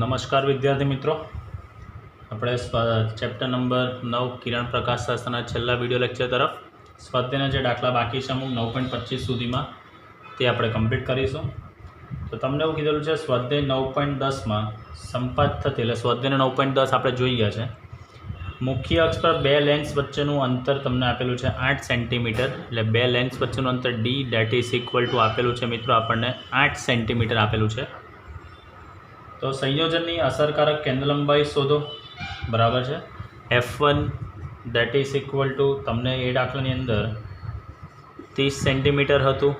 નમસ્કાર વિદ્યાર્થી મિત્રો, આપણે ચેપ્ટર નંબર 9 કિરણ પ્રકાશશાસ્ત્રના છેલ્લા વિડિયો લેક્ચર તરફ સ્વાધ્યાયના જે દાખલા બાકી છે અમુક 9.25 સુધીમાં તે આપણે કમ્પ્લીટ કરીશું. તો તમને એવું કીધેલું છે સ્વાધ્યાય 9.10માં સંપાત થતી એટલે સ્વાધ્યાયના 9.10 આપણે જોઈ ગયા છે. મુખ્ય અક્ષ પર બે લેન્સ વચ્ચેનું અંતર તમને આપેલું છે 8 સેન્ટીમીટર, એટલે બે લેન્સ વચ્ચેનું અંતર d date is equal two આપેલું છે મિત્રો, આપણને 8 સેન્ટીમીટર આપેલું છે. તો સંયોજનની અસરકારક કેન્દ્રલંબાઈ શોધો. બરાબર છે. F1 date is equal two તમને એ દાખલાની અંદર 30 સેન્ટીમીટર હતું.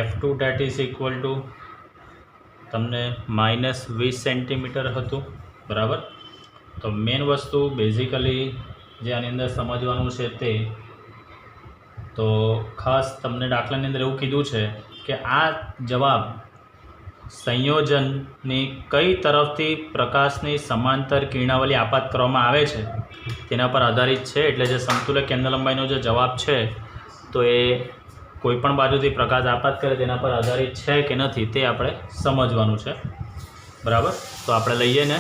F2 date is equal two તમને -20 સેન્ટીમીટર હતું. બરાબર. તો મેઇન વસ્તુ બેઝિકલી જે આની અંદર સમજવાનું છે તે તો ખાસ તમને દાખલાની અંદર એવું કીધું છે કે આ જવાબ સંયોજનની કઈ તરફથી પ્રકાશની સમાંતર કિરણાવલી આપાત કરવામાં આવે છે તેના પર આધારિત છે. એટલે જે સમતુલ્ય કેન્દ્રલંબાઈનો જે જવાબ છે તો એ કોઈપણ બાજુથી પ્રકાશ આપાત કરે તેના પર આધારિત છે કે નથી તે આપણે સમજવાનું છે. બરાબર. તો આપણે લઈએ ને,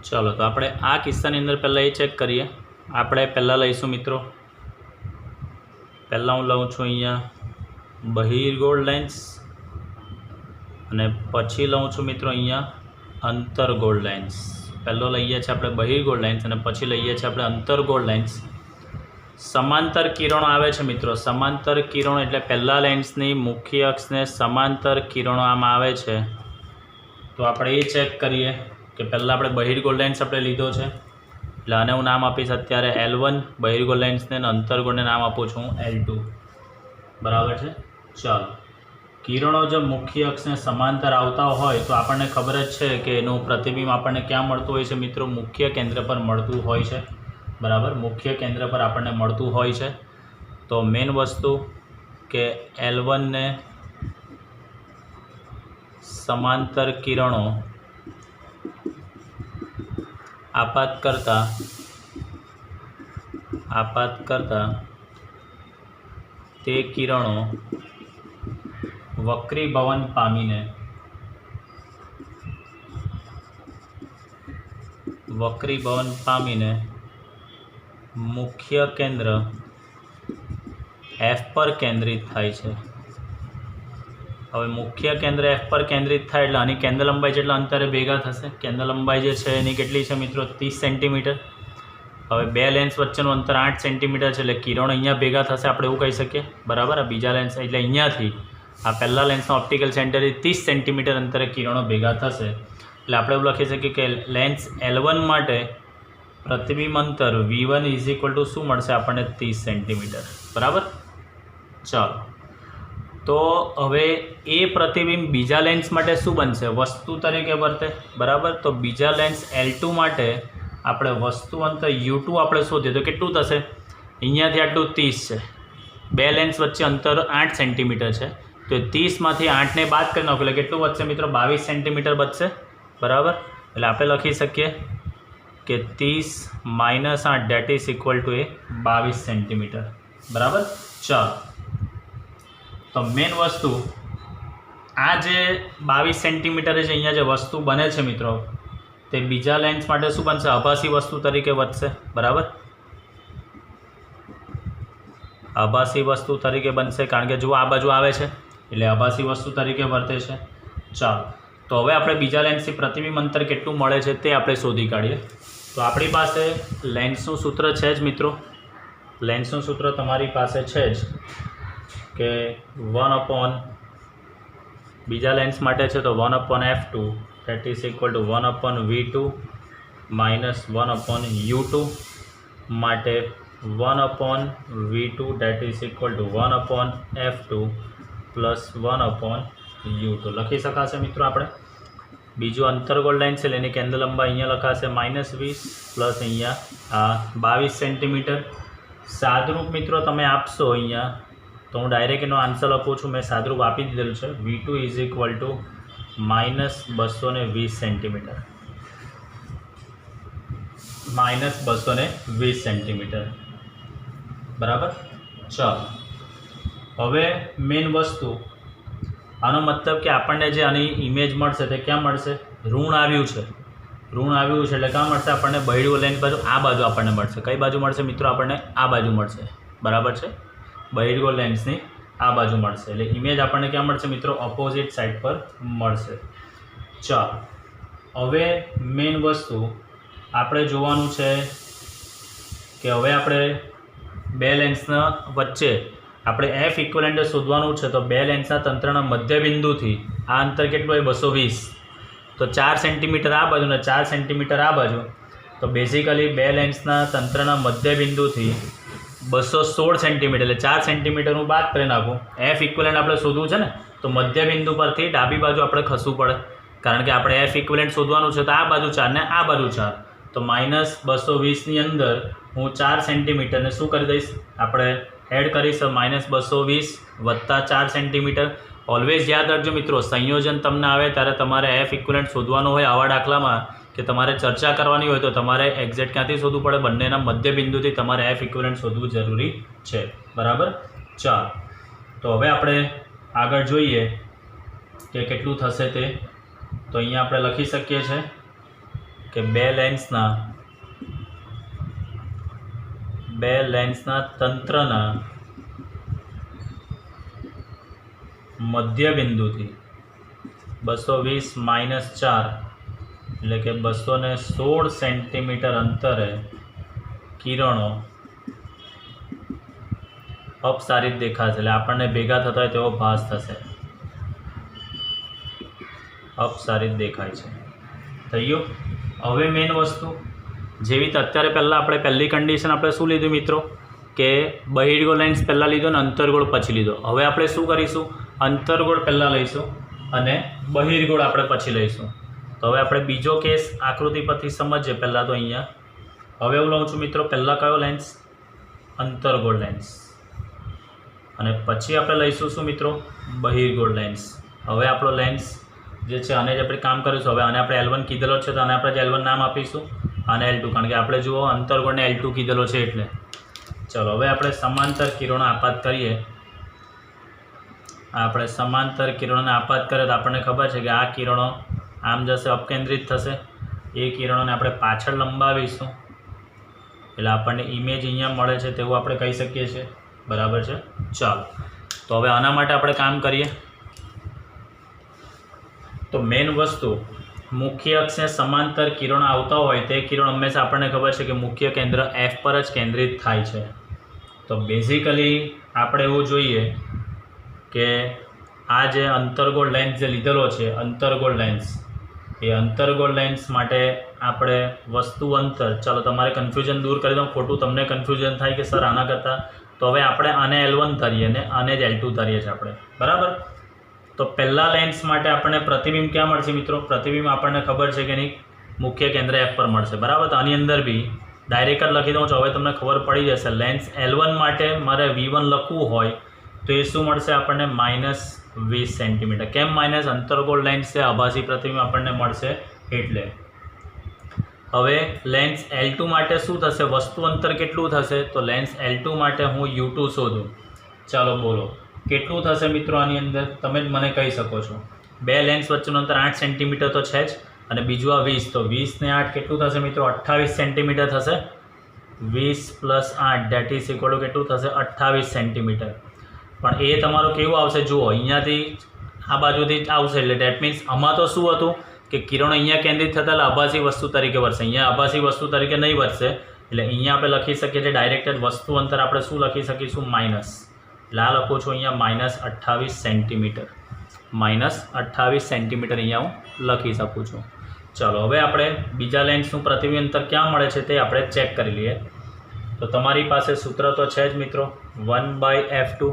ચાલો તો આપણે આ કિસ્સાની અંદર પહેલાં એ ચેક કરીએ. આપણે પહેલાં લઈશું મિત્રો, પહેલાં હું લઉં છું અહીંયા બહિર્ગોળ લેન્સ અને પછી લઉં છું મિત્રો અહીંયા અંતર્ગોળ લેન્સ. પહેલો લઈએ છીએ આપણે બહિર્ગોળ લેન્સ અને પછી લઈએ છીએ આપણે અંતર્ગોળ લેન્સ. સમાંતર કિરણો આવે છે મિત્રો, સમાંતર કિરણો એટલે પહેલાં લેન્સની મુખ્ય અક્ષને સમાંતર કિરણો આમાં આવે છે. તો આપણે એ ચેક કરીએ કે પહેલાં આપણે બહિર્ગોળ લેન્સ આપણે લીધો છે એટલે આને હું નામ આપીશ અત્યારે L1 બહિર્ગોળ લેન્સને, અને અંતર્ગોળને નામ આપું છું L2. બરાબર છે. ચાલો, કિરણો જો મુખ્ય અક્ષને સમાંતર આવતા હોય તો આપણને ખબર જ છે કે એનું પ્રતિબિંબ આપણને ક્યાં મળતું હોય છે મિત્રો? મુખ્ય કેન્દ્ર પર મળતું હોય છે. બરાબર. મુખ્ય કેન્દ્ર પર આપણને મળતું હોય છે. તો મેઇન વસ્તુ કે L1 ને સમાંતર કિરણો આપાત કરતા તે કિરણો વક્રીભવન પામીને મુખ્ય કેન્દ્ર F પર કેન્દ્રિત થાય છે. હવે મુખ્ય કેન્દ્ર F પર કેન્દ્રિત થાય એટલે આની કેન્દ્ર લંબાઈ જેટલા અંતરે ભેગા થશે. કેન્દ્ર લંબાઈ જે છે એની કેટલી છે મિત્રો? 30 સેન્ટીમીટર. હવે બે લેન્સ વચ્ચેનું અંતર 8 સેન્ટીમીટર છે એટલે કિરણો અહીંયા ભેગા થશે, આપણે એવું કહી શકીએ. બરાબર. આ બીજા લેન્સ એટલે અહીંયાથી આ પહેલા લેન્સનો ઓપ્ટિકલ સેન્ટરથી 30 સેન્ટીમીટર અંતરે કિરણો ભેગા થશે. એટલે આપણે એવું લખી શકીએ કે લેન્સ L1 માટે પ્રતિબિંબ અંતર V1 ઇઝ ઇક્વલ ટુ શું મળશે આપણને? 30 સેન્ટીમીટર. બરાબર. ચાલો, તો હવે એ પ્રતિબિંબ બીજા લેન્સ માટે શું બનશે? વસ્તુ તરીકે વર્તે. બરાબર. તો બીજા લેન્સ L2 માટે આપણે વસ્તુ અંતર U2 આપણે શોધીએ તો કેટલું થશે? અહીંયાથી આટલું 30 છે, બે લેન્સ વચ્ચે અંતર 8 સેન્ટીમીટર છે, તો 30માંથી 8ને બાદ કરી નાખો એટલે કેટલું વધશે મિત્રો? 22 સેન્ટીમીટર બચશે. બરાબર. એટલે આપણે લખી શકીએ કે 30 - 8 date is equal two 22 centimetre. બરાબર. ચાલો, તો મેઇન વસ્તુ આ જે 22 સેન્ટીમીટરે જે અહીંયા જે વસ્તુ બને છે મિત્રો તે બીજા લેન્સ માટે શું બનશે? આભાસી વસ્તુ તરીકે વધશે. બરાબર. આભાસી વસ્તુ તરીકે બનશે કારણ કે જો આ બાજુ આવે છે એટલે આભાસી વસ્તુ તરીકે વર્તે છે. ચાલો, તો હવે આપણે બીજા લેન્સથી પ્રતિબિંબ અંતર કેટલું મળે છે તે આપણે શોધી કાઢીએ. તો આપણી પાસે લેન્સનું સૂત્ર છે જ મિત્રો, લેન્સનું સૂત્ર તમારી પાસે છે જ કે 1/ બીજા લેન્સ માટે છે તો 1/F2 that is equal to 1/V2 minus 1/U2 માટે 1/V2 that is equal to 1/F2 plus 1/U2 લખી શકાશે મિત્રો. આપણે બીજું અંતર્ગોળ લેન્સ છે એની કેન્દ્ર લંબાઈ અહીંયા લખાશે -20 પ્લસ અહીંયા આ 22 સેન્ટીમીટર. સાદરૂપ મિત્રો તમે આપશો અહીંયા તો હું ડાયરેક્ટ એનો આન્સર લખું છું, મેં સાદરૂપ આપી દીધેલું છે. V2 is equal two -220 centimetre, -220 centimetre. બરાબર. ચાલો, હવે મેઇન વસ્તુ આનો મતલબ કે આપણને જે આની ઇમેજ મળશે તે ક્યાં મળશે? ઋણ આવ્યું છે, ઋણ આવ્યું છે એટલે ક્યાં મળશે આપણને? બહિર્ગોળ લેન્સ બાજુ આ બાજુ આપણને મળશે. કઈ બાજુ મળશે મિત્રો? આપણને આ બાજુ મળશે. બરાબર છે, બહિર્ગોળ લેન્સની આ બાજુ મળશે એટલે ઇમેજ આપણને ક્યાં મળશે મિત્રો? ઓપોઝિટ સાઈડ પર મળશે. ચાલો, હવે મેઇન વસ્તુ આપણે જોવાનું છે કે હવે આપણે બે લેન્સના વચ્ચે આપણે એફ ઇક્વલેન્ટ શોધવાનું છે. તો બે લેન્સના તંત્રના મધ્યબિંદુથી આ અંતર કેટલું હોય? 220. તો 4 સેન્ટીમીટર આ બાજુ ને 4 સેન્ટીમીટર આ બાજુ. તો બેઝિકલી બે લેન્સના તંત્રના મધ્યબિંદુથી 216 સેન્ટીમીટર એટલે 4 સેન્ટીમીટરનું બાદ કરી નાખું. એફ ઇક્વલેન્ટ આપણે શોધવું છે ને, તો મધ્યબિંદુ પરથી ડાબી બાજુ આપણે ખસવું પડે, કારણ કે આપણે એફ ઇક્વલેન્ટ શોધવાનું છે. તો આ બાજુ 4 ને આ બાજુ 4, તો -220ની અંદર હું 4 સેન્ટીમીટરને શું કરી દઈશ? આપણે એડ કરીશ -220 વત્તા 4 સેન્ટીમીટર. ઓલવેઝ યાદ રાખજો મિત્રો, સંયોજન તમને આવે ત્યારે તમારે એફ ઇક્વલેન્ટ શોધવાનું હોય આવા દાખલામાં, કે તમારે ચર્ચા કરવાની હોય તો તમારે એક્ઝેક્ટ ક્યાંથી શોધવું પડે? બંનેના મધ્યબિંદુથી તમારે એફ ઇક્વલેન્ટ શોધવું જરૂરી છે. બરાબર. ચાલો, તો હવે આપણે આગળ જોઈએ કે કેટલું થશે તે. તો અહીંયા આપણે લખી શકીએ છીએ કે બે લેન્સના તંત્રના મધ્યબિંદુથી 220 - 4 એટલે કે 216 સેન્ટીમીટર અંતરે કિરણો અપસારિત દેખાશે. એટલે આપણને ભેગા થતા હોય તેવો ભાસ થશે. અપસારિત દેખાય છે. થઈ ગયું. હવે મેઇન વસ્તુ જેવી રીતે અત્યારે પહેલાં આપણે પહેલી કન્ડિશન આપણે શું લીધું મિત્રો? કે બહિર્ગોળ લેન્સ પહેલાં લીધો ને અંતર્ગોળ પછી લીધો. હવે આપણે શું કરીશું? અંતર્ગોળ પહેલાં લઈશું અને બહિર્ગોળ આપણે પછી લઈશું. તો હવે આપણે બીજો કેસ આકૃતિ પરથી સમજીએ. પહેલાં તો અહીંયા હવે હું લઉં છું મિત્રો, પહેલાં કયો લેન્સ? અંતર્ગોળ લેન્સ. અને પછી આપણે લઈશું શું મિત્રો? બહિર્ગોળ લેન્સ. હવે આપણો લેન્સ જે છે આને જ આપણે કામ કરીશું. હવે આને આપણે L1 કીધેલો છે, તો આને આપણે L1 નામ આપીશું, આને L2, કારણ કે આપણે જુઓ અંતર્ગોળને L2 કીધેલો છે એટલે. ચલો, હવે આપણે સમાંતર કિરણો આપાત કરીએ. આપણે સમાંતર કિરણોને આપાત કરીએ તો આપણને ખબર છે કે આ કિરણો આમ જશે, અપકેન્દ્રિત થશે. એ કિરણોને આપણે પાછળ લંબાવીશું એટલે આપણને ઇમેજ અહીંયા મળે છે તેવું આપણે કહી શકીએ છીએ. બરાબર છે. ચાલો, તો હવે આના માટે આપણે કામ કરીએ. તો મેઇન વસ્તુ, મુખ્ય અક્ષને સમાંતર કિરણો આવતા હોય તે કિરણ હંમેશા આપણને ખબર છે કે મુખ્ય કેન્દ્ર એફ પર જ કેન્દ્રિત થાય છે. તો બેઝિકલી આપણે એવું જોઈએ કે આ જે અંતર્ગોળ લેન્સ જે લીધેલો છે, અંતર્ગોળ લેન્સ, એ અંતર્ગોળ લેન્સ માટે આપણે વસ્તુ અંતર, ચાલો તમારે કન્ફ્યુઝન દૂર કરી દઉં, ખોટું તમને કન્ફ્યુઝન થાય કે સર આના કરતાં, તો હવે આપણે આને L1 ધારીએ ને આને જ L2 ધારીએ છીએ આપણે. બરાબર. તો પહેલા લેન્સ માટે આપણને પ્રતિબિંબ ક્યાં મળશે મિત્રો? પ્રતિબિંબ આપણને ખબર છે કે નહીં, મુખ્ય કેન્દ્ર એફ પર મળશે. બરાબર. તો આની અંદર બી ડાયરેક્ટ જ લખી દઉં છું, હવે તમને ખબર પડી જશે. લેન્સ L1 માટે મારે V1 લખવું હોય તો એ શું મળશે આપણને? -20 સેન્ટીમીટર. કેમ માઇનસ? અંતર્ગોળ લેન્સ છે, આભાસી પ્રતિબિંબ આપણને મળશે એટલે. હવે લેન્સ L2 માટે શું થશે? વસ્તુ અંતર કેટલું થશે? તો લેન્સ L2 માટે હું U2 શોધું. ચાલો બોલો કેટલું થશે મિત્રો? આની અંદર તમે જ મને કહી શકો છો. બે લેન્સ વચ્ચેનું અંતર 8 સેન્ટીમીટર તો છે જ, અને બીજું આ 20, તો 20 ને 8 કેટલું થશે મિત્રો? 28 સેન્ટીમીટર થશે. 20 + 8 દેટ ઇઝ ઇક્વલ ટુ કેટલું થશે? 28 સેન્ટીમીટર. પણ એ તમારું કેવું આવશે જુઓ, અહીંયાથી આ બાજુથી જ આવશે એટલે ડેટ મીન્સ આમાં તો શું હતું કે કિરણો અહીંયા કેન્દ્રિત થતા એટલે આભાસી વસ્તુ તરીકે વર્તશે. અહીંયા આભાસી વસ્તુ તરીકે નહીં વર્તશે એટલે અહીંયા આપણે લખી શકીએ છીએ ડાયરેક્ટ જ વસ્તુ અંતર આપણે શું લખી શકીશું? માઇનસ. એટલે આ લખું છું અહીંયા -28 સેન્ટીમીટર. -28 સેન્ટીમીટર અહીંયા હું લખી શકું છું. ચાલો, હવે આપણે બીજા લેન્સનું પ્રતિબિંબ અંતર ક્યાં મળે છે તે આપણે ચેક કરી લઈએ. તો તમારી પાસે સૂત્ર તો છે જ મિત્રો, 1/f2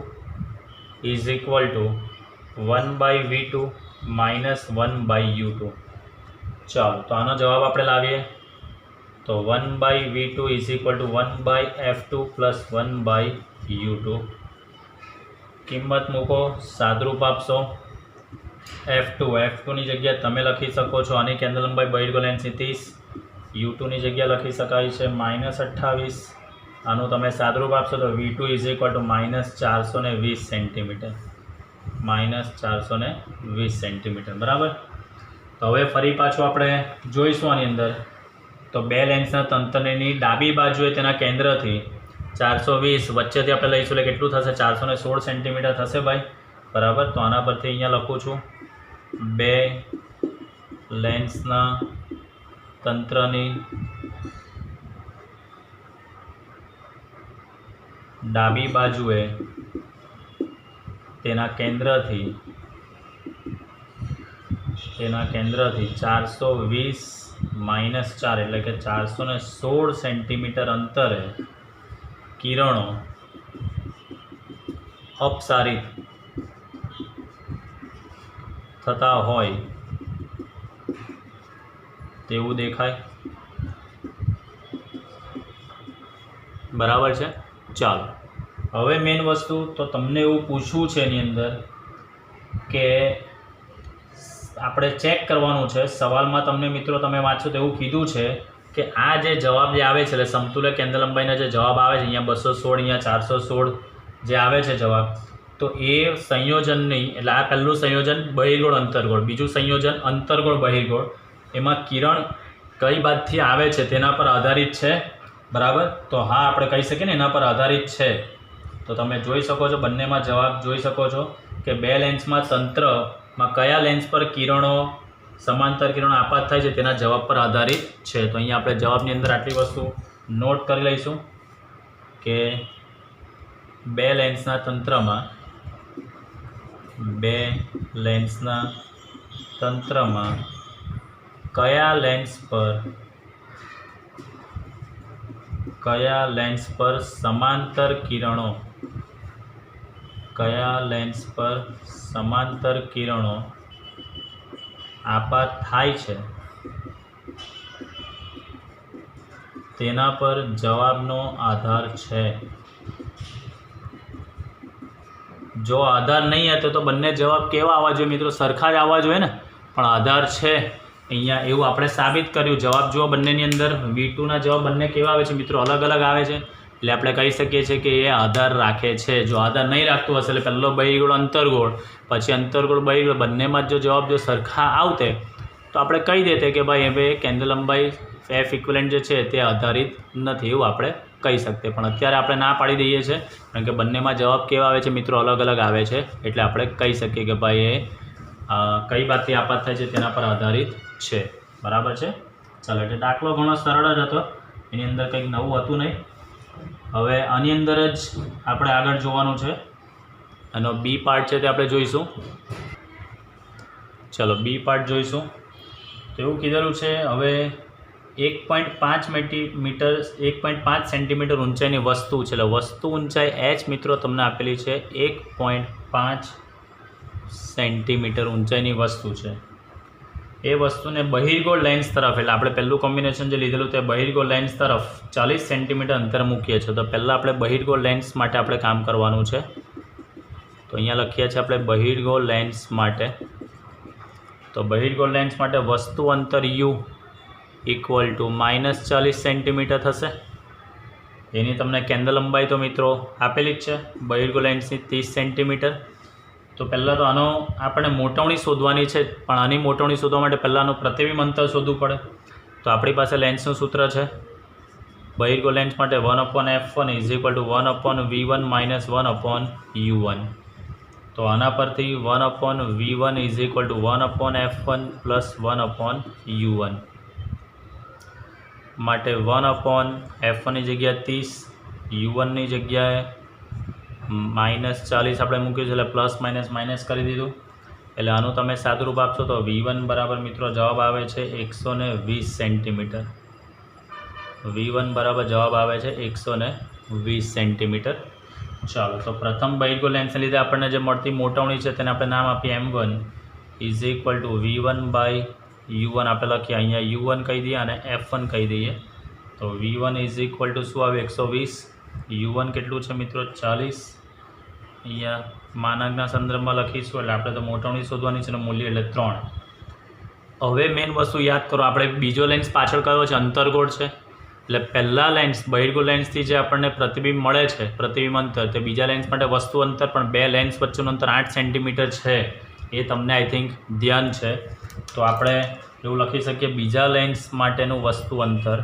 is equal two 1/v2 - 1/u2. ચાલો, તો આનો જવાબ આપણે લાવીએ. તો 1/v2 is equal two 1/f2 + 1/u2. કિંમત મૂકો, સાદરૂપ આપશો. F2 ની જગ્યાએ તમે લખી શકો છો આની કેન્દ્ર લંબાઈ બહિર્ગોળ લેન્સની 30, U2 ની જગ્યાએ લખી શકાય છે -28. આનું તમે સાદરૂપ આપશો તો V2 is equal two -420 centimetre. -420 centimetre બરાબર. તો હવે ફરી પાછું આપણે જોઈશું આની અંદર. તો બે લેન્સના તંત્રની ડાબી બાજુએ તેના કેન્દ્રથી 420 વચ્ચેથી આપણે લઈશું એટલે કેટલું થશે? 416 સેન્ટીમીટર થશે ભાઈ બરાબર. તો આના પરથી અહીંયા લખું છું બે લેન્સના તંત્રની ડાબી બાજુએ તેના કેન્દ્રથી 420 -4 એટલે કે 416 સેન્ટીમીટર અંતરે કિરણો અપસારિત થતા હોય તેવું દેખાય બરાબર છે. ચાલો હવે મેઇન વસ્તુ તો તમને એવું પૂછવું છે એની અંદર કે આપણે ચેક કરવાનું છે. સવાલમાં તમને મિત્રો તમે વાંચો તો એવું કીધું છે કે આ જે જવાબ જે આવે છે એટલે સમતુલ્ય કેન્દ્ર લંબાઈના જે જવાબ આવે છે અહીંયા 216 અહીંયા 416 જે આવે છે જવાબ, તો એ સંયોજનની એટલે આ પહેલું સંયોજન બહિર્ગોળ અંતર્ગોળ, બીજું સંયોજન અંતર્ગોળ બહિર્ગોળ, એમાં કિરણ કઈ બાજુથી આવે છે તેના પર આધારિત છે બરાબર. તો હા આપણે કહી શકીએ ને એના પર આધારિત છે. તો તમે જોઈ શકો છો બંનેમાં જવાબ જોઈ શકો છો કે બે લેન્સમાં તંત્રમાં કયા લેન્સ પર કિરણો સમાંતર કિરણો આપાત થાય છે તેના જવાબ પર આધારિત છે. તો અહીંયા આપણે જવાબની અંદર આટલી વસ્તુ નોટ કરી લઈશું કે બે લેન્સના તંત્રમાં કયા લેન્સ પર સમાંતર કિરણો આપાત થાય છે તેના પર જવાબનો આધાર છે. જો આધાર નહીં હતો તો બંને જવાબ કેવા આવવા જોઈએ મિત્રો? સરખા જ આવવા જોઈએ ને, પણ આધાર છે અહીંયા એવું આપણે સાબિત કર્યું. જવાબ જુઓ બંનેની અંદર V2ના જવાબ બંને કેવા આવે છે મિત્રો? અલગ અલગ આવે છે. એટલે આપણે કહી શકીએ છીએ કે એ આધાર રાખે છે. જો આધાર નહીં રાખતું હશે એટલે પહેલો બહિર્ગોળ અંતર્ગોળ પછી અંતર્ગોળ બહિર્ગોળ બંનેમાં જો જવાબ જો સરખા આવતે તો આપણે કહી દેતે કે ભાઈ હવે કેન્દ્ર લંબાઈ એફ ઇક્વિવેલન્ટ જે છે તે આધારિત નથી એવું આપણે કહી શકીએ. પણ અત્યારે આપણે ના પાડી દઈએ છીએ કારણ કે બંનેમાં જવાબ કેવા આવે છે મિત્રો? અલગ અલગ આવે છે. એટલે આપણે કહી શકીએ કે ભાઈ એ કઈ બાજુથી આપાત થાય છે તેના પર આધારિત છે બરાબર છે. ચાલો એટલે દાખલો ઘણો સરળ જ હતો, એની અંદર કંઈક નવું હતું નહીં. હવે આની અંદર જ આપણે આગળ જોવાનું છે. એનો બી પાર્ટ છે તે આપણે જોઈશું. ચલો બી પાર્ટ જોઈશું. તો એવું કીધેલું છે હવે 1.5 સેન્ટીમીટર ઊંચાઈની વસ્તુ છે. એટલે વસ્તુ ઊંચાઈ h મિત્રો તમને આપેલી છે 1.5 સેન્ટીમીટર ઊંચાઈની વસ્તુ છે. એ વસ્તુને બહિર્ગોળ લેન્સ તરફ એટલે આપણે પહેલું કોમ્બિનેશન જે લીધેલું તે બહિર્ગોળ લેન્સ તરફ 40 સેન્ટીમીટર અંતર મૂકીએ છીએ. તો પહેલાં આપણે બહિર્ગોળ લેન્સ માટે આપણે કામ કરવાનું છે. તો અહીંયા લખીએ છીએ આપણે બહિર્ગોળ લેન્સ માટે. તો બહિર્ગોળ લેન્સ માટે વસ્તુ અંતર u ઇક્વલ ટુ -40 સેન્ટીમીટર થશે. એની તમને કેન્દ્ર લંબાઈ તો મિત્રો આપેલી જ છે બહિર્ગોળ લેન્સની 30 સેન્ટીમીટર. તો પહેલાં તો આનો આપણે મોટવણી શોધવાની છે, પણ આની મોટવણી શોધવા માટે પહેલાં આનું પ્રતિબિંબ અંતર શોધવું પડે. તો આપણી પાસે લેન્સનું સૂત્ર છે બહિર્ગોળ લેન્સ માટે 1/f1 = 1/v1 - 1/u1. તો આના પરથી 1/v1 = 1/f1 + 1/u1 માટે 1/f1ની જગ્યાએ 30, u1ની જગ્યાએ -40 આપણે મૂક્યું છે એટલે પ્લસ માઇનસ કરી દીધું. એટલે આનું તમે સાદુરૂપ આપશો તો v1 બરાબર મિત્રો જવાબ આવે છે 120 સેન્ટીમીટર. v1 બરાબર જવાબ આવે છે 120 સેન્ટીમીટર. ચાલો તો પ્રથમ બહિર્ગોળ લેન્સને લીધે આપણને જે મળતી મોટવણી છે તેને આપણે નામ આપીએ m1 = v1/u1 આપણે લખીએ. અહીંયા u1 કહી દઈએ અને f1 કહી દઈએ. તો v1 = શું આવે 120, u1 કેટલું છે મિત્રો 40. અહીંયા માનાંકના સંદર્ભમાં લખીશું એટલે આપણે તો મોટવણી શોધવાની છે અને મૂલ્ય એટલે 3. હવે મેઇન વસ્તુ યાદ કરો, આપણે બીજો લેન્સ પાછળ કયો છે અંતર્ગોળ છે. એટલે પહેલાં લેન્સ બહિર્ગોળ લેન્સથી જે આપણને પ્રતિબિંબ મળે છે પ્રતિબિંબ અંતર, તે બીજા લેન્સ માટે વસ્તુ અંતર પણ 2 લેન્સ વચ્ચેનું અંતર 8 સેન્ટીમીટર છે. એ તમને આઈ થિંક ધ્યાન છે. તો આપણે એવું લખી શકીએ બીજા લેન્સ માટેનું વસ્તુ અંતર,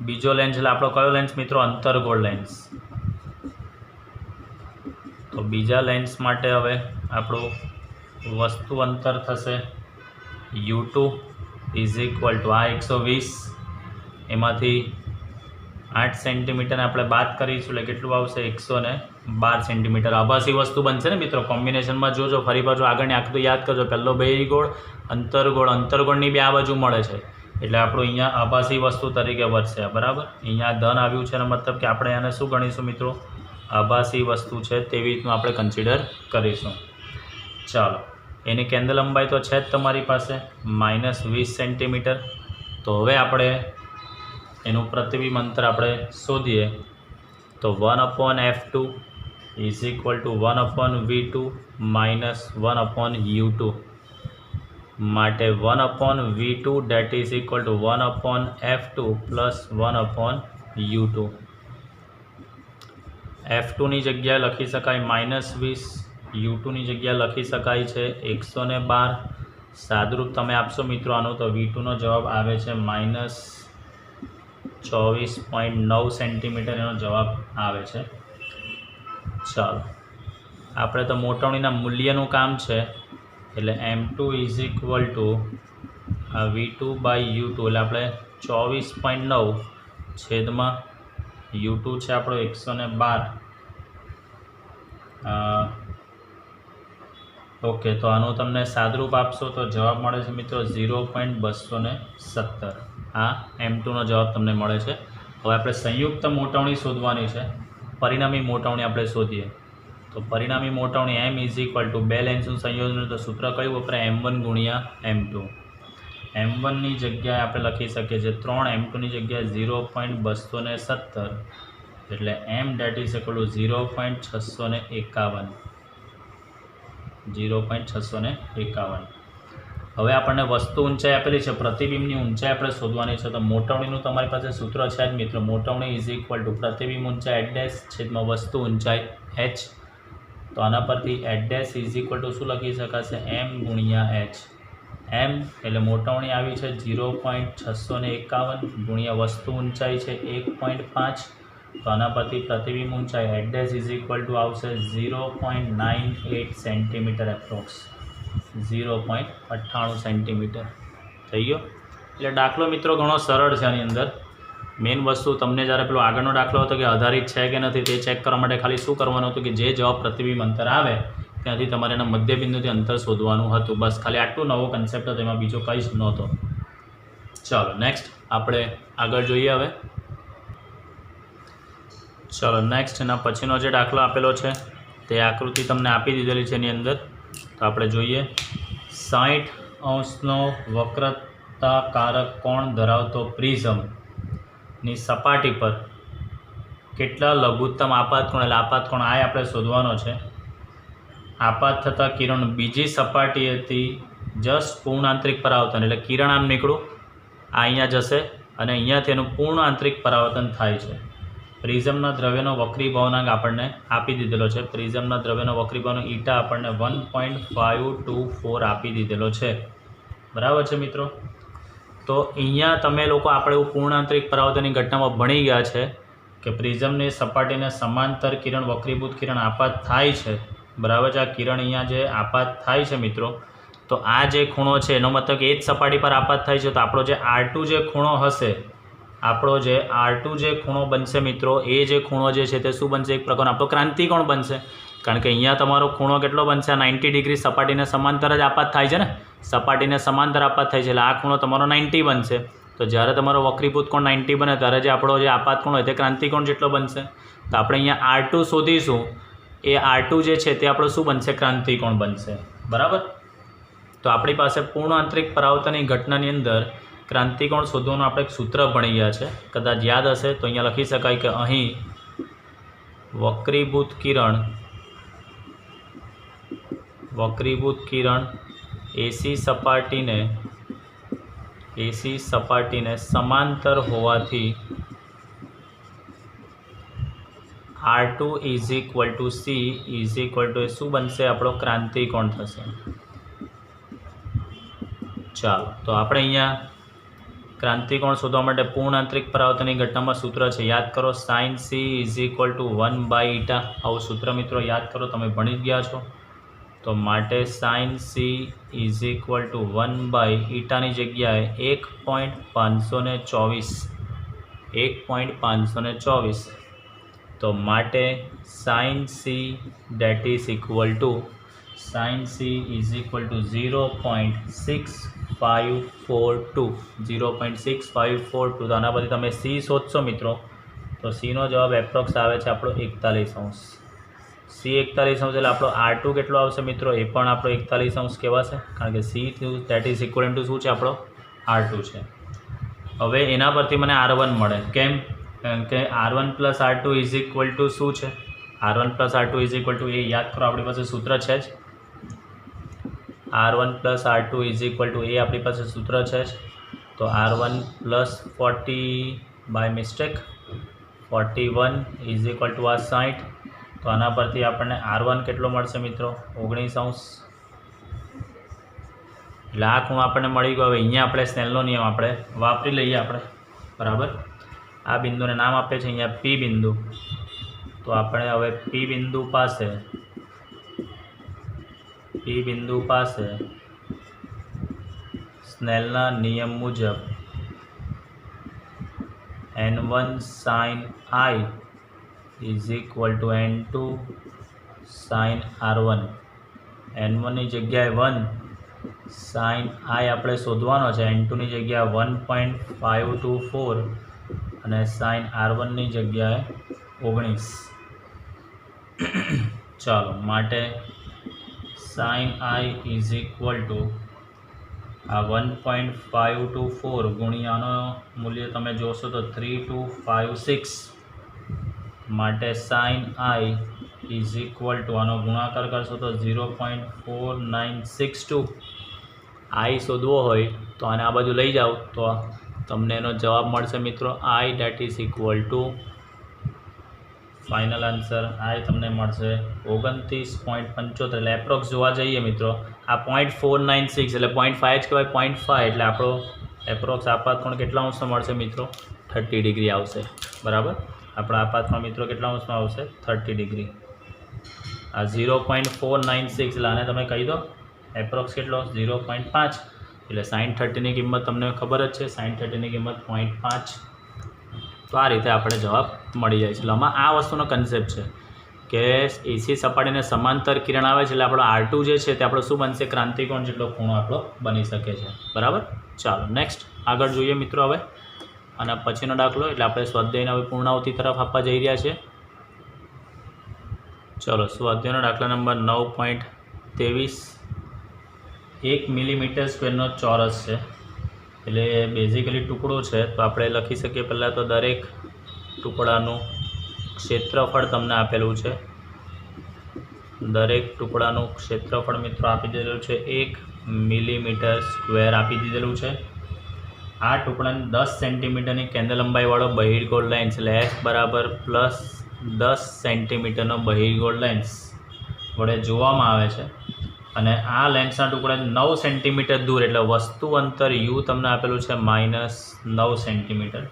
બીજો લેન્સ એટલે આપણો કયો લેન્સ મિત્રો? અંતર્ગોળ લેન્સ. તો બીજા લેન્સ માટે હવે આપણું વસ્તુ અંતર થશે U2 ઇઝ ઇક્વલ ટુ આ 120, એમાંથી 8 સેન્ટીમીટરને આપણે બાદ કરીશું એટલે કેટલું આવશે? 112 સેન્ટીમીટર. આભાસી વસ્તુ બનશે ને મિત્રો. કોમ્બિનેશનમાં જોજો, ફરી પાછું આગળની આકૃતિ યાદ કરજો. પહેલો બહિર્ગોળ, અંતર્ગોળની બે આ બાજુ મળે છે એટલે આપણું અહીંયા આભાસી વસ્તુ તરીકે વધશે. બરાબર, અહીંયા ધન આવ્યું છે એનો મતલબ કે આપણે આને શું ગણીશું મિત્રો? આભાસી વસ્તુ છે તેવી રીતનું આપણે કન્સિડર કરીશું. ચાલો, એની કેન્દ્ર લંબાઈ તો છે જ તમારી પાસે -20 સેન્ટીમીટર. તો હવે આપણે એનું પ્રતિબિંબ અંતર આપણે શોધીએ. તો 1/f2 is equal two 1/v2 minus 1/u2 માટે 1/v2 date is equal two 1/f2 plus 1/u2. f2ની જગ્યાએ લખી શકાય -20, u2ની જગ્યાએ લખી શકાય છે 112. સાદુરૂપ તમે આપશો મિત્રો આનું તો v2નો જવાબ આવે છે -24.9 સેન્ટીમીટર એનો જવાબ આવે છે. ચાલો, આપણે તો મોટવણીના મૂલ્યનું કામ છે એટલે m2 is equal two v2/u2 એટલે આપણે 24.9 છેદમાં u2 છે આપણો 112. ઓકે, તો આનું તમને સાદરૂપ આપશો તો જવાબ મળે છે મિત્રો 0.217. આ m2નો જવાબ તમને મળે છે. હવે આપણે સંયુક્ત મોટવણી શોધવાની છે. પરિણામી મોટવણી આપણે શોધીએ તો પરિણામી મોટવણી m ઇઝ ઇક્વલ ટુ બે લેન્સનું સંયોજન. તો સૂત્ર કયું વપરાય? m1 ગુણ્યા m2. m1ની જગ્યાએ આપણે લખી શકીએ છીએ 3, m2ની જગ્યાએ 0.217 એટલે m date is equal two 0.651. હવે આપણને વસ્તુ ઊંચાઈ આપેલી છે, પ્રતિબિંબની ઊંચાઈ આપણે શોધવાની છે. તો મોટવણીનું તમારી પાસે સૂત્ર છે જ મિત્રો. મોટવણી ઇઝ ઇક્વલ ટુ પ્રતિબિંબ ઊંચાઈ h' છેદમાં વસ્તુ ઊંચાઈ h. તો આના પરથી h' ઇઝ ઇક્વલ ટુ શું લખી શકાશે? m ગુણ્યા h. m એટલે મોટવણી આવી છે 0.651 ગુણ્યા વસ્તુ ઊંચાઈ છે 1.5. તો આના પરથી પ્રતિબિંબ ઊંચાઈ h' ઇઝ ઇક્વલ ટુ આવશે 0.98 સેન્ટીમીટર એપ્રોક્સ. 0.98 સેન્ટીમીટર થઈ ગયો. એટલે દાખલો મિત્રો ઘણો સરળ છે. આની અંદર મેઇન વસ્તુ તમને જ્યારે પેલો આગળનો દાખલો હતો કે આધારિત છે કે નથી તે ચેક કરવા માટે ખાલી શું કરવાનું હતું કે જે જવાબ પ્રતિબિંબ અંતર આવે ત્યાંથી તમારે એના મધ્યબિંદુથી અંતર શોધવાનું હતું. બસ ખાલી આટલું નવો કન્સેપ્ટ હતો, એમાં બીજો કંઈ જ નહોતો. ચાલો નેક્સ્ટ આપણે આગળ જોઈએ. હવે ચાલો નેક્સ્ટ એના પછીનો જે દાખલો આપેલો છે તે આકૃતિ તમને આપી દીધેલી છે. એની અંદર તો આપણે જોઈએ 60° વક્રતાકારક કોણ ધરાવતો પ્રિઝમની સપાટી પર કેટલા લઘુત્તમ આપાત કોણ, એટલે આપાત કોણ આ આપણે શોધવાનો છે. આપાત થતાં કિરણ બીજી સપાટીએથી જસ્ટ પૂર્ણ આંતરિક પરાવર્તન, એટલે કિરણ આમ નીકળું આ અહીંયા જશે અને અહીંયાથી એનું પૂર્ણ આંતરિક પરાવર્તન થાય છે. પ્રિઝમના દ્રવ્યનો વક્રીભાવનાંક આપણને આપી દીધેલો છે. પ્રિઝમના દ્રવ્યનો વક્રીભાવનાંક ઈટા આપણને 1.524 આપી દીધેલો છે. બરાબર છે મિત્રો. તો અહીંયા તમે લોકો આપણે એવું પૂર્ણ આંતરિક પરાવર્તનની ઘટનામાં ભણી ગયા છે કે પ્રિઝમની સપાટીને સમાંતર કિરણ વક્રીભૂત કિરણ આપાત થાય છે. બરાબર છે. આ કિરણ અહીંયા જે આપાત થાય છે મિત્રો, તો આ જે ખૂણો છે એનો મતલબ કે એ જ સપાટી પર આપાત થાય છે. તો આપણો જે R2 જે ખૂણો હશે, આપણો જે R2 જે ખૂણો બનશે મિત્રો, એ જે ખૂણો જે છે તે શું બનશે? એક પ્રકારનો આપણો ક્રાંતિકોણ બનશે. કારણ કે અહીંયા તમારો ખૂણો કેટલો બનશે? 90 ડિગ્રી સપાટીને સમાંતર જ આપાત થાય છે ને, સપાટીને સમાંતર આપાત થાય છે એટલે આ ખૂણો તમારો 90 બનશે. તો જ્યારે તમારો વક્રીભૂત કોણ 90 બને ત્યારે જે આપણો જે આપાત કોણ હોય તે ક્રાંતિકોણ જેટલો બનશે. તો આપણે અહીંયા R2 શોધીશું. એ R2 જે છે તે આપણો શું બનશે? ક્રાંતિકોણ બનશે. બરાબર. તો આપણી પાસે પૂર્ણ આંતરિક પરાવર્તનની ઘટનાની અંદર ક્રાંતિકોણ શોધવાનું આપણે એક સૂત્ર ભણી ગયા છે, કદાચ યાદ હશે તો અહીંયા લખી શકાય કે અહીં વક્રીભૂત કિરણ એસી સપાટીને એસી સપાટીને સમાંતર હોવાથી R2 is equal two C is equal two શું બનશે? આપણો ક્રાંતિકોણ થશે. ચાલો તો આપણે અહીંયા ક્રાંતિકોણ શોધવા માટે પૂર્ણ આંતરિક પરાવર્તનની ઘટનામાં સૂત્ર છે, યાદ કરો, sine C is equal to 1/η. આવું સૂત્ર મિત્રો યાદ કરો, તમે ભણી જ ગયા છો. તો માટે sine C is equal to 1/η જગ્યાએ 1.524. તો માટે sine C that is equal to 0.6542. 0.6542. તો આના પરથી તમે સી શોધશો મિત્રો, તો સીનો જવાબ એપ્રોક્સ આવે છે આપણો 41°. સી 41° એટલે આપણો R2 કેટલો આવશે મિત્રો? એ પણ આપણો 41° કહેવાશે, કારણ કે C that is equal two શું છે? આપણો R2 છે. હવે એના પરથી મને R1 મળે. કેમ? કારણ કે R1 plus R2 is equal two શું છે? R1 plus R2 is equal to A યાદ કરો, આપણી પાસે સૂત્ર છે જ. R1 plus R2 is equal to A આપણી પાસે સૂત્ર છે જ. તો R1 plus 40 by mistake 41 is equal to આ 60. તો આના પરથી આપણને R1 કેટલો મળશે મિત્રો? 19°. એટલે આ ખૂણો આપણને મળી ગયો. હવે અહીંયા આપણે સ્નેલનો નિયમ આપણે વાપરી લઈએ આપણે, બરાબર. આ બિંદુને નામ આપે છે અહીંયા P બિંદુ. તો આપણે હવે P બિંદુ પાસે સ્નેલના નિયમ મુજબ N1 sin I is equal two N2 sin R1. N1ની જગ્યાએ 1 sin I આપણે શોધવાનો છે, N2ની જગ્યાએ 1.524 અને sin R1ની જગ્યાએ 19. ચાલો માટે sin I is equal to આ 1.524 ગુણ્યાનો મૂલ્ય તમે જોશો તો 3256. માટે sin I is equal two આનો ગુણાકાર કરશો તો 0.4962. I શોધવો હોય તો આને આ બાજુ લઈ જાઓ તો તમને એનો જવાબ મળશે મિત્રો I date is equal two final answer I તમને મળશે 29.75. એટલે એપ્રોક્સ જોવા જઈએ મિત્રો આ 0.496 એટલે 0.5 જ કહેવાય, 0.5 એટલે આપણો એપ્રોક્સ આપાત કોણ કેટલા અંશનો મળશે મિત્રો? 30° આવશે, બરાબર. આપણા આપાતમાં મિત્રો કેટલા અંશમાં આવશે? 30°. આ 0.496 એટલે આને તમે કહી દો એપ્રોક્સ કેટલો? 0.5. એટલે sin 30ની કિંમત તમને ખબર જ છે, sin 30ની કિંમત 0.5. તો આ રીતે આપણે જવાબ મળી જાય છે. એટલે આમાં આ વસ્તુનો કન્સેપ્ટ છે કે એસી સપાટીને સમાંતર કિરણ આવે છે એટલે આપણો R2 જે છે તે આપણો શું બનશે? ક્રાંતિકોણ જેટલો ખૂણો આપણો બની શકે છે, બરાબર. ચાલો નેક્સ્ટ આગળ જોઈએ મિત્રો હવે, અને પછીનો દાખલો એટલે આપણે સ્વાધ્યાયના હવે પૂર્ણાવતિ તરફ આપવા જઈ રહ્યા છીએ. ચલો સ્વાધ્યાયનો દાખલા નંબર 9.23. 1 મિલીમીટર સ્ક્વેરનો ચોરસ છે, એટલે બેઝિકલી ટુકડો છે. તો આપણે લખી શકીએ પહેલાં તો દરેક ટુકડાનું ક્ષેત્રફળ તમને આપેલું છે. દરેક ટુકડાનું ક્ષેત્રફળ મિત્રો આપી દીધેલું છે 1 મિલીમીટર સ્ક્વેર આપી દીધેલું છે. આ ટુકડાને 10 સેન્ટીમીટરની કેન્દ્ર લંબાઈવાળો બહિર્ગોળ લેન્સ એટલે F બરાબર પ્લસ 10 સેન્ટીમીટરનો બહિર્ગોળ લેન્સ વડે જોવામાં આવે છે. અને આ લેન્સના ટુકડા 9 સેન્ટીમીટર દૂર એટલે વસ્તુ અંતર U તમને આપેલું છે -9 સેન્ટીમીટર.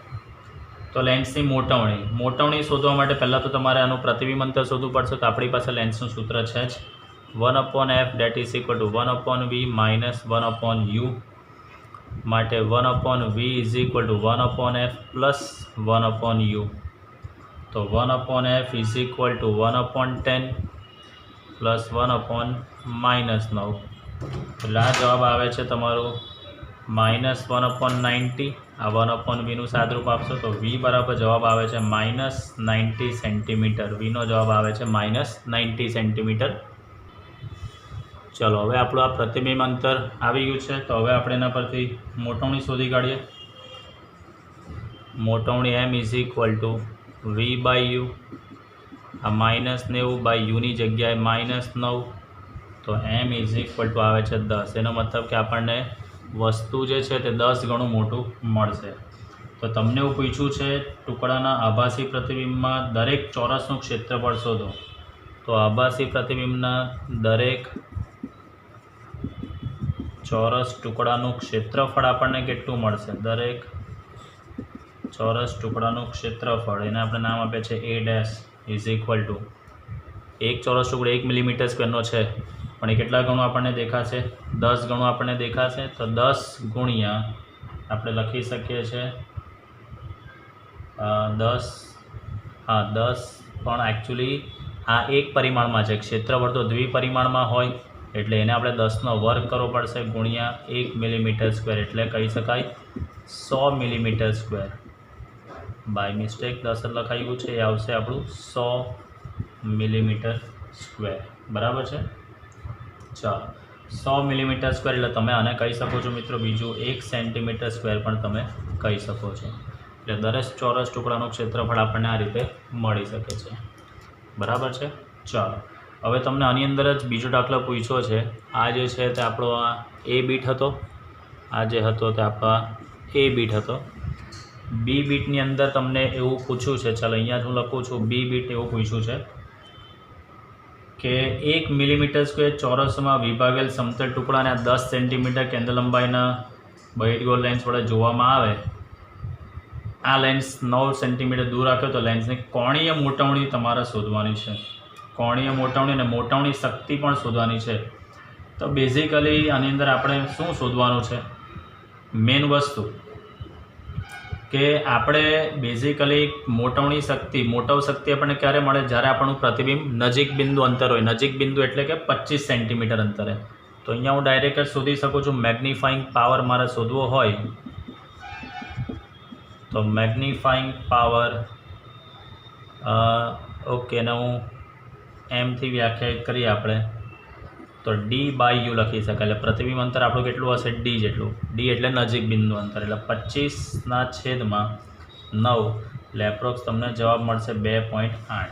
તો લેન્સની મોટવણી શોધવા માટે પહેલાં તો તમારે આનું પ્રતિબિંબ અંતર શોધવું પડશે. તો આપણી પાસે લેન્સનું સૂત્ર છે જ 1/f date is equal two 1/v minus 1/u. માટે 1/v is equal two 1/f plus 1/u. તો 1/f is equal two 1/10 plus 1/-9. એટલે આ જવાબ આવે છે તમારો -1/90. આ 1/vનું સાદરૂપ આપશો તો v બરાબર જવાબ આવે છે -90 સેન્ટીમીટર. vનો જવાબ આવે છે -90 સેન્ટીમીટર. ચલો હવે આપણું આ પ્રતિબિંબ અંતર આવી ગયું છે. તો હવે આપણે એના પરથી મોટવણી શોધી કાઢીએ. મોટવણી m is equal to v by U. આ -90/u ની જગ્યાએ -9. તો m ઇઝ ઇક્વલ ટુ આવે છે 10. એનો મતલબ કે આપણને વસ્તુ જે છે તે 10 ગણું મોટું મળશે. તો તમને એવું પૂછ્યું છે ટુકડાના આભાસી પ્રતિબિંબમાં દરેક ચોરસનું ક્ષેત્રફળ શોધો. તો આભાસી પ્રતિબિંબના દરેક ચોરસ ટુકડાનું ક્ષેત્રફળ આપણને કેટલું મળશે? દરેક ચોરસ ટુકડાનું ક્ષેત્રફળ, એને આપણે નામ આપીએ છીએ A dash is equal two, એક ચોરસ ટુકડો 1 મિલીમીટર સ્ક્વેરનો છે પણ એ કેટલા ગણું આપણને દેખાશે? 10 ગણું આપણને દેખાશે. તો 10 ગુણ્યા આપણે લખી શકીએ છીએ 10, હા 10, પણ એકચ્યુઅલી આ એક પરિમાણમાં છે, ક્ષેત્રફળ તો દ્વિપરિમાણમાં હોય એટલે એને આપણે 10નો વર્ગ કરવો પડશે ગુણ્યા 1 મિલીમીટર સ્ક્વેર, એટલે કહી શકાય 100 મિલીમીટર સ્ક્વેર. બાય મિસ્ટેક 10 જ લખાયું છે, એ આવશે આપણું 100 મિલીમીટર સ્ક્વેર. બરાબર છે. ચાલો, 100 મિલીમીટર સ્ક્વેર એટલે તમે આને કહી શકો છો મિત્રો બીજું 1 સેન્ટીમીટર સ્ક્વેર પણ તમે કહી શકો છો. એટલે દરેક ચોરસ ટુકડાનું ક્ષેત્રફળ આપણને આ રીતે મળી શકે છે. બરાબર છે. ચાલો, હવે તમને આની અંદર જ બીજો દાખલો પૂછ્યો છે. આ જે છે તે આપણો આ A બીટ હતો, આ જે હતો તે આપણા A બીટ હતો. B બીટની અંદર તમને એવું પૂછ્યું છે, ચાલો અહીંયા હું લખું છું B બીટ એવું પૂછ્યું છે કે 1 મિલીમીટર સ્ક્વેર ચોરસમાં વિભાગેલ સમતલ ટુકડાને 10 સેન્ટીમીટર કેન્દ્ર લંબાઈના બહિર્ગોળ લેન્સ વડે જોવામાં આવે. આ લેન્સ 9 સેન્ટીમીટર દૂર રાખ્યો તો લેન્સની કોણીય મોટવણી તમારે શોધવાની છે. કોણીય મોટવણી અને મોટવણી શક્તિ પણ શોધવાની છે. તો બેઝિકલી આની અંદર આપણે શું શોધવાનું છે? મેઇન વસ્તુ કે આપણે બેઝિકલી મોટવણી શક્તિ આપણને ક્યારે મળે? જ્યારે આપણું પ્રતિબિંબ નજીક બિંદુ અંતર હોય. નજીક બિંદુ એટલે કે 25 સેન્ટીમીટર અંતરે. તો અહીંયા હું ડાયરેક્ટ જ શોધી શકું છું. મેગ્નિફાઈંગ પાવર મારે શોધવો હોય તો મેગ્નિફાઈંગ પાવર ઓકે ને હું એમથી વ્યાખ્યાયિત કરીએ આપણે તો D/U લખી શકાય. એટલે પ્રતિબિંબ અંતર આપણું કેટલું હશે? D જેટલું. D એટલે નજીક બિંદુ અંતર, એટલે 25/9 એટલે એપ્રોક્સ તમને જવાબ મળશે 2.8.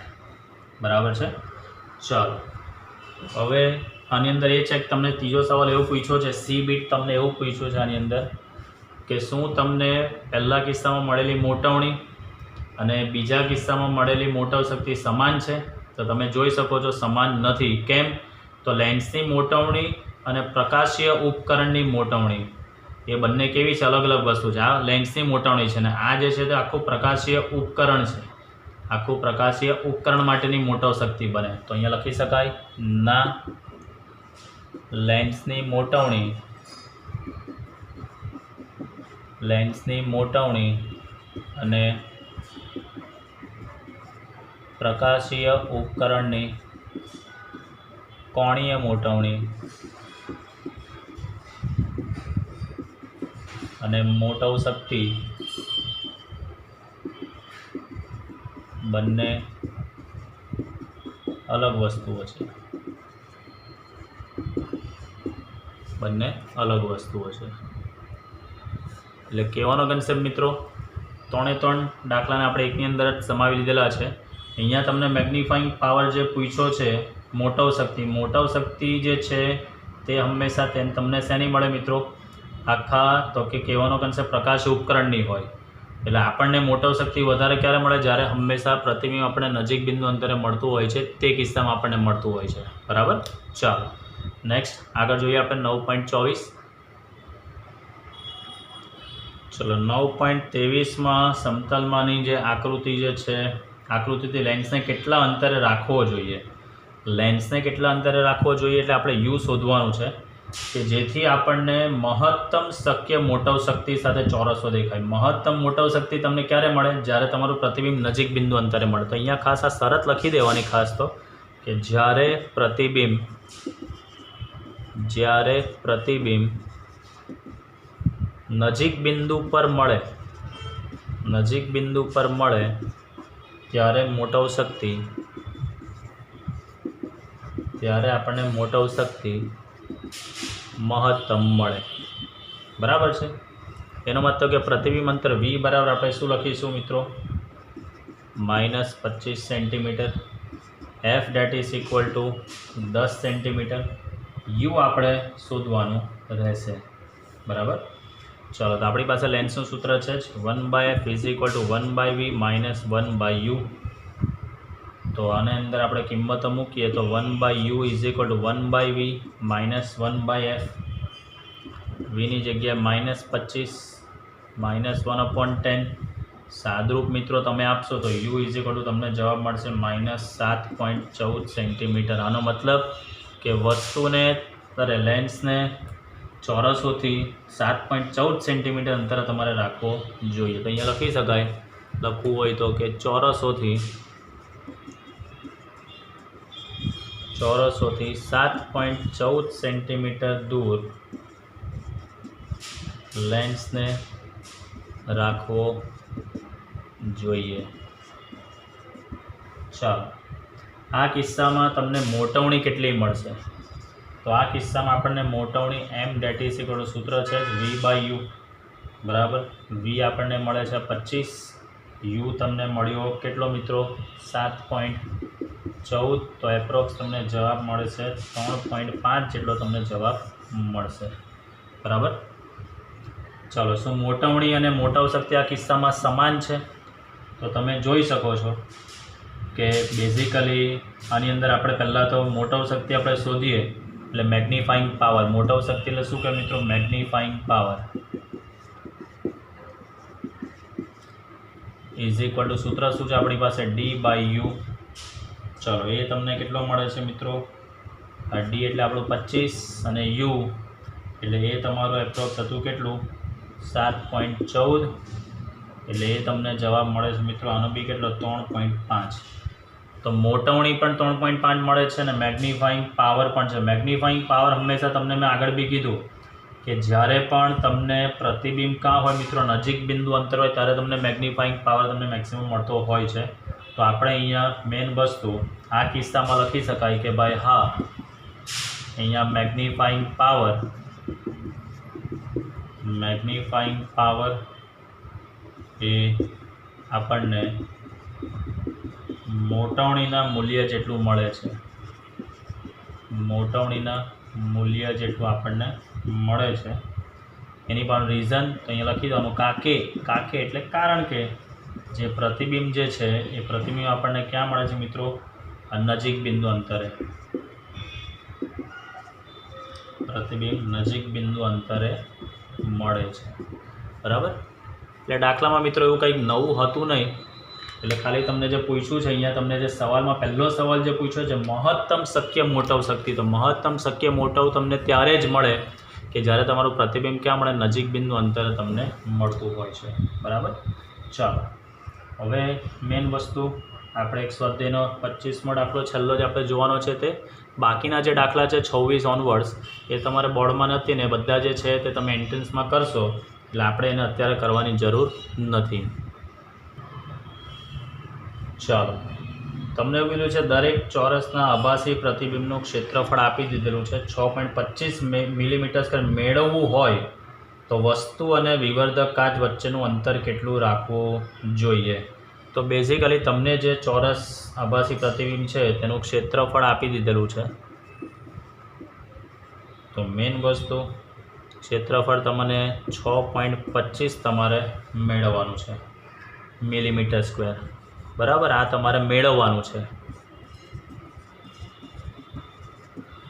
બરાબર છે. ચાલો, હવે આની અંદર એ છે કે તમને ત્રીજો સવાલ એવો પૂછ્યો છે, C બીટ તમને એવું પૂછ્યું છે આની અંદર કે શું તમને પહેલા કિસ્સામાં મળેલી મોટવણી અને બીજા કિસ્સામાં મળેલી મોટવ શક્તિ સમાન છે? તો તમે જોઈ શકો છો સમાન નથી. કેમ? તો લેન્સની મોટવણી અને પ્રકાશીય ઉપકરણની મોટવણી એ બંને કેવી છે? અલગ અલગ વસ્તુ છે. આ લેન્સની મોટવણી છે ને આ જે છે તે આખું પ્રકાશીય ઉપકરણ છે. આખું પ્રકાશીય ઉપકરણ માટેની મોટવ શક્તિ બને. તો અહીંયા લખી શકાય ના લેન્સની મોટવણી અને પ્રકાશીય ઉપકરણની કોણીય મોટવણી અને મોટવ શક્તિ બંને અલગ વસ્તુઓ છે. એટલે કહેવાનો કન્સેપ્ટ મિત્રો 3 દાખલાને આપણે એકની અંદર જ સમાવી લીધેલા છે. અહીંયા તમને મેગ્નિફાઈંગ પાવર જે પૂછ્યો છે, મોટવ શક્તિ જે છે તે હંમેશા તમને શેની મળે મિત્રો? આખા તો કે કહેવાનો કન્સેપ્ટ પ્રકાશી ઉપકરણની હોય. એટલે આપણને મોટવ શક્તિ વધારે ક્યારે મળે? જ્યારે હંમેશા પ્રતિબિંબ આપણે નજીક બિંદુ અંતરે મળતું હોય છે તે કિસ્સામાં આપણને મળતું હોય છે. બરાબર. ચાલો, નેક્સ્ટ આગળ જોઈએ આપણે 9.24. ચલો, 9.23માં સમતલમાંની જે આકૃતિ જે છે, આકૃતિથી લેન્સને કેટલા અંતરે રાખવો જોઈએ? એટલે આપણે U શોધવાનું છે કે જેથી આપણને મહત્તમ શક્ય મોટવ શક્તિ સાથે ચોરસો દેખાય. મહત્તમ મોટવ શક્તિ તમને ક્યારે મળે? જ્યારે તમારું પ્રતિબિંબ નજીક બિંદુ અંતરે મળે. તો અહીંયા ખાસ આ શરત લખી દેવાની ખાસ તો કે જ્યારે પ્રતિબિંબ નજીક બિંદુ પર મળે ત્યારે આપણને મોટવ શક્તિ મહત્તમ મળે. બરાબર છે. એનો મતલબ કે પ્રતિબિંબ અંતર V બરાબર આપણે શું લખીશું મિત્રો? -25 centimetre. F date is equal two 10 centimetre. U આપણે શોધવાનું રહેશે. બરાબર. ચાલો, તો આપણી પાસે લેન્સનું સૂત્ર છે જ 1/f is equal two 1/v minus 1/u. તો આને અંદર આપણે કિંમતો મૂકીએ તો 1/u is equal two 1/v minus 1/f. વીની જગ્યાએ -25 -1/10. સાદરૂપ મિત્રો તમે આપશો તો u ઇઝ ઇક્વલ ટુ તમને જવાબ મળશે -7.14 સેન્ટીમીટર. આનો મતલબ કે વસ્તુને લેન્સને ચોરસોથી 7.14 સેન્ટીમીટર અંતરે તમારે રાખવો જોઈએ. તો અહીંયા લખી શકાય, લખવું હોય તો કે ચોરસોથી 7.14 સેન્ટીમીટર દૂર લેન્સને રાખવો જોઈએ. ચાલો, આ કિસ્સામાં તમને મોટવણી કેટલી મળશે? તો આ કિસ્સામાં આપણને મોટવણી m date is equal two સૂત્ર છે v/u. બરાબર. v આપણને મળે છે 25, u તમને મળ્યો કેટલો મિત્રો? 7.14. તો એપ્રોક્સ તમને જવાબ મળે છે 3.5 જેટલો તમને જવાબ મળશે. બરાબર. ચાલો, શું મોટવણી અને મોટાવ શક્તિ આ કિસ્સામાં સમાન છે? તો તમે જોઈ શકો છો કે બેઝિકલી આની અંદર આપણે પહેલાં તો મોટાવ શક્તિ આપણે શોધીએ એટલે મેગ્નિફાઈંગ પાવર. મોટાવ શક્તિ એટલે શું કે મિત્રો? Magnifying power is equal two સૂત્ર શું છે આપણી પાસે? d/u. ચલો, એ તમને કેટલો મળે છે મિત્રો? આ d એટલે આપણું 25 અને u એટલે એ તમારું એપ્રોક્સ હતું કેટલું? 7.14. એટલે એ તમને જવાબ મળે છે મિત્રો. આનો બી કેટલો? 3.5. તો મોટવણી પણ 3.5 મળે છે અને મેગ્નિફાઈંગ પાવર પણ છે. મેગ્નિફાઈંગ પાવર હંમેશા તમને મેં આગળ બી કીધું કે જ્યારે પણ તમને પ્રતિબિંબ કાં હોય મિત્રો નજીક બિંદુ અંતર હોય ત્યારે તમને મેગ્નિફાઈંગ પાવર તમને મેક્સિમમ મળતો હોય છે. તો આપણે અહીંયા મેઇન વસ્તુ આ કિસ્સામાં લખી શકાય કે ભાઈ હા, અહીંયા મેગ્નિફાઈંગ પાવર એ આપણને મોટવણીના મૂલ્ય જેટલું મળે છે. મોટવણીના મૂલ્ય જેટલું આપણને મળે છે. એની પણ રીઝન તો અહીંયા લખી દેવાનું કાકે એટલે કારણ કે જે પ્રતિબિંબ જે છે એ પ્રતિબિંબ આપણને ક્યાં મળે છે મિત્રો? નજીક બિંદુ અંતરે. પ્રતિબિંબ નજીક બિંદુ અંતરે મળે છે. બરાબર. એટલે દાખલામાં મિત્રો એવું કંઈક નવું હતું નહીં. એટલે ખાલી તમને જે પૂછ્યું છે અહીંયા તમને જે સવાલમાં પહેલો સવાલ જે પૂછ્યો છે મહત્તમ શક્ય મોટાવ શક્તિ. તો મહત્તમ શક્ય મોટાવ તમને ત્યારે જ મળે કે જ્યારે તમારું પ્રતિબિંબ ક્યાં મળે? નજીક બિંદુ અંતરે તમને મળતું હોય છે. બરાબર. ચાલો, હવે મેઇન વસ્તુ આપણે એક સ્વાધ્યાયનો 25મો દાખલો છેલ્લો જ આપણે જોવાનો છે. તે બાકીના જે દાખલા છે 26 ઓનવર્ડ્સ એ તમારે બોર્ડમાં નથી ને બધા જે છે તે તમે એન્ટ્રન્સમાં કરશો. એટલે આપણે એને અત્યારે કરવાની જરૂર નથી. ચાલો, તમને એવું કીધું છે દરેક ચોરસના આભાસી પ્રતિબિંબનું ક્ષેત્રફળ આપી દીધેલું છે 6.25 મિલીમીટર સ્ક્વેર. મેળવવું હોય તો વસ્તુ અને વિવર્ધક કાચ વચ્ચેનું અંતર કેટલું રાખવું જોઈએ? તો બેઝિકલી તમને જે ચોરસ આભાસી પ્રતિબિંબ છે તેનું ક્ષેત્રફળ આપી દીધેલું છે. તો મેઇન વસ્તુ ક્ષેત્રફળ તમને 6.25 તમારે મેળવવાનું છે મિલીમીટર સ્ક્વેર. બરાબર. આ તમારે મેળવવાનું છે.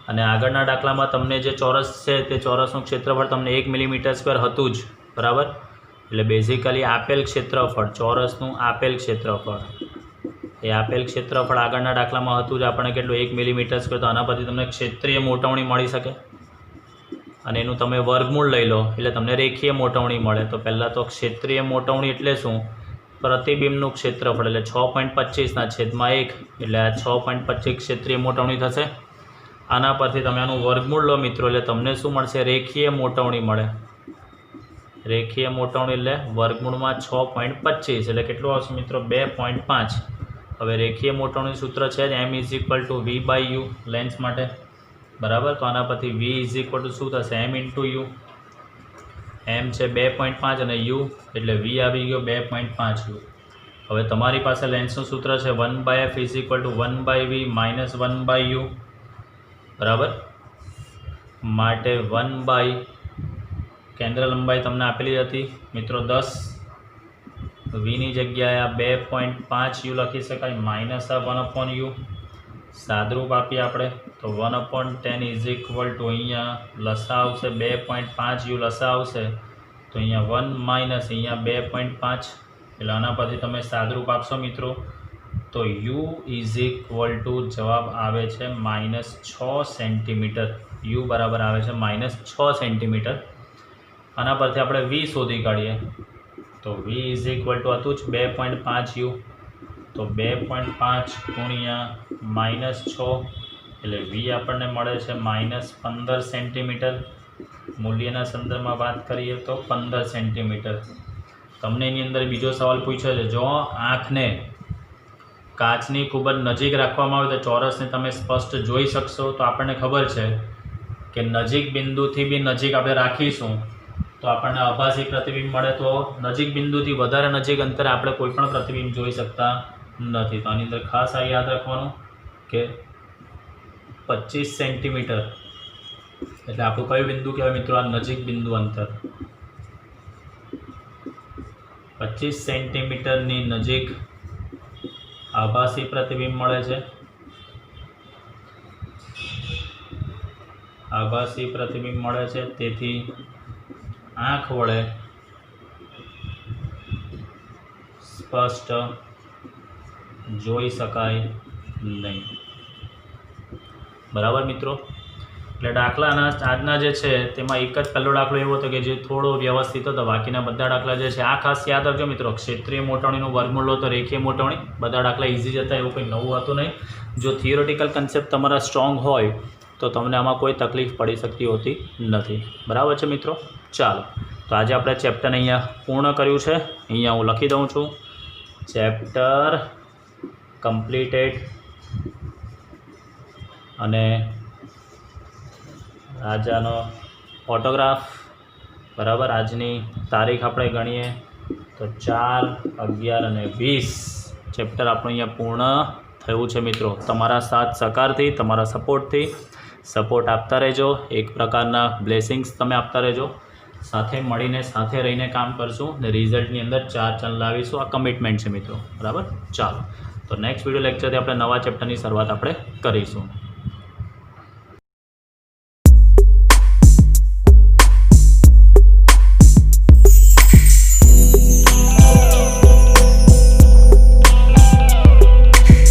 અને આગળના દાખલામાં તમને જે ચોરસ છે તે ચોરસનું ક્ષેત્રફળ તમને 1 મિલીમીટર સ્ક્વેર હતું જ. બરાબર. એટલે બેઝિકલી આપેલ ક્ષેત્રફળ ચોરસનું આપેલ ક્ષેત્રફળ એ આપેલ ક્ષેત્રફળ આગળના દાખલામાં હતું જ આપણે કેટલું? 1 મિલીમીટર સ્ક્વેર. તો આના પરથી તમને ક્ષેત્રીય મોટવણી મળી શકે અને એનું તમે વર્ગમૂળ લઈ લો એટલે તમને રેખીય મોટવણી મળે. તો પહેલાં તો ક્ષેત્રીય મોટવણી એટલે શું? પ્રતિબિંબનું ક્ષેત્રફળ એટલે 6.25/1 એટલે આ 6.25 ક્ષેત્રીય મોટવણી થશે. આના પરથી તમે આનું વર્ગમૂળ લો મિત્રો એટલે તમને શું મળશે? રેખીય મોટવણી મળે. રેખીય મોટવણી એટલે વર્ગમૂળમાં 6.25 એટલે કેટલું આવશે મિત્રો? 2.5. હવે રેખીય મોટવણી સૂત્ર છે જ m is equal two v/u lens માટે. બરાબર. તો આના પરથી v ઇઝ ઇક્વલ ટુ શું થશે? m into you. m છે 2.5 અને u એટલે v આવી ગયો 2.5 u. હવે તમારી પાસે લેન્સનું સૂત્ર છે 1/f is equal two 1/v minus 1/u. બરાબર. માટે 1/ કેન્દ્ર લંબાઈ તમને આપેલી હતી મિત્રો 10, વીની જગ્યાએ આ 2.5 યુ લખી શકાય માઇનસ આ 1/u. સાદરૂપ આપીએ આપણે તો 1/10 ઇઝ ઇક્વલ ટુ અહીંયા લસા આવશે 2.5 યુ લસા આવશે તો અહીંયા 1 માઇનસ અહીંયા 2.5 એટલે આના પરથી તમે સાદરૂપ આપશો મિત્રો તો યુ ઇઝ ઇક્વલ ટુ જવાબ આવે છે -6 સેન્ટીમીટર. યુ બરાબર આવે છે -6 સેન્ટીમીટર. આના પરથી આપણે વી શોધી કાઢીએ તો વી ઇઝ ઇક્વલ ટુ હતું જ 2.5 યુ તો 2.5 ગુણ્યા -6 એટલે વી આપણને મળે છે -15 સેન્ટીમીટર. મૂલ્યના સંદર્ભમાં વાત કરીએ તો 15 સેન્ટીમીટર. તમને એની અંદર બીજો સવાલ પૂછ્યો છે, જો આંખને કાચની ખૂબ જ નજીક રાખવામાં આવે તો ચોરસને તમે સ્પષ્ટ જોઈ શકશો. તો આપણને ખબર છે કે નજીક બિંદુથી બી નજીક આપણે રાખીશું તો આપણને આભાસી પ્રતિબિંબ મળે. તો નજીક બિંદુથી વધારે નજીક અંતરે આપણે કોઈ પણ પ્રતિબિંબ જોઈ શકતા નથી. તો આની અંદર ખાસ આ યાદ રાખવાનું કે 25 સેન્ટીમીટર એટલે આપણું કયું બિંદુ કહેવાય મિત્રો? આ નજીક બિંદુ અંતર 25 સેન્ટીમીટરની નજીક આભાસી પ્રતિબિંબ મળે છે. આભાસી પ્રતિબિંબ મળે છે તેથી આંખ વડે સ્પષ્ટ જોઈ શકાય નહીં. બરાબર મિત્રો? એટલે દાખલાના આજના જે છે તેમાં એક જ પહેલો દાખલો એવો હતો કે જે થોડો વ્યવસ્થિત હતો. બાકીના બધા દાખલા જે છે આ ખાસ યાદ રાખજો મિત્રો, ક્ષેત્રીય મોટવણીનું વર્ગમૂળ તો રેખીય મોટવણી, બધા દાખલા ઇઝી જ હતા, એવું કંઈ નવું હતું નહીં. જો થિયોરિટિકલ કન્સેપ્ટ તમારા સ્ટ્રોંગ હોય તો તમને આમાં કોઈ તકલીફ પડી શકતી હોતી નથી. બરાબર છે મિત્રો? ચાલો, તો આજે આપણે ચેપ્ટરને અહીંયા પૂર્ણ કર્યું છે. અહીંયા હું લખી દઉં છું, ચેપ્ટર કમ્પ્લીટેડ. અને રાજાનો ઓટોગ્રાફ. બરાબર, આજની તારીખ આપણે ગણીએ તો 4, 11 અને 20 ચેપ્ટર આપણું અહીંયા પૂર્ણ થયું છે મિત્રો. તમારા સાથ સહકારથી, તમારા સપોર્ટ આપતા રહેજો. એક પ્રકારના બ્લેસિંગ્સ તમે આપતા રહેજો. સાથે મળીને સાથે રહીને કામ કરશું ને રિઝલ્ટની અંદર 4 ચલ લાવીશું. આ કમિટમેન્ટ છે મિત્રો. બરાબર, ચાલો તો નેક્સ્ટ વિડીયો લેક્ચરથી આપણે નવા ચેપ્ટરની શરૂઆત આપણે કરીશું.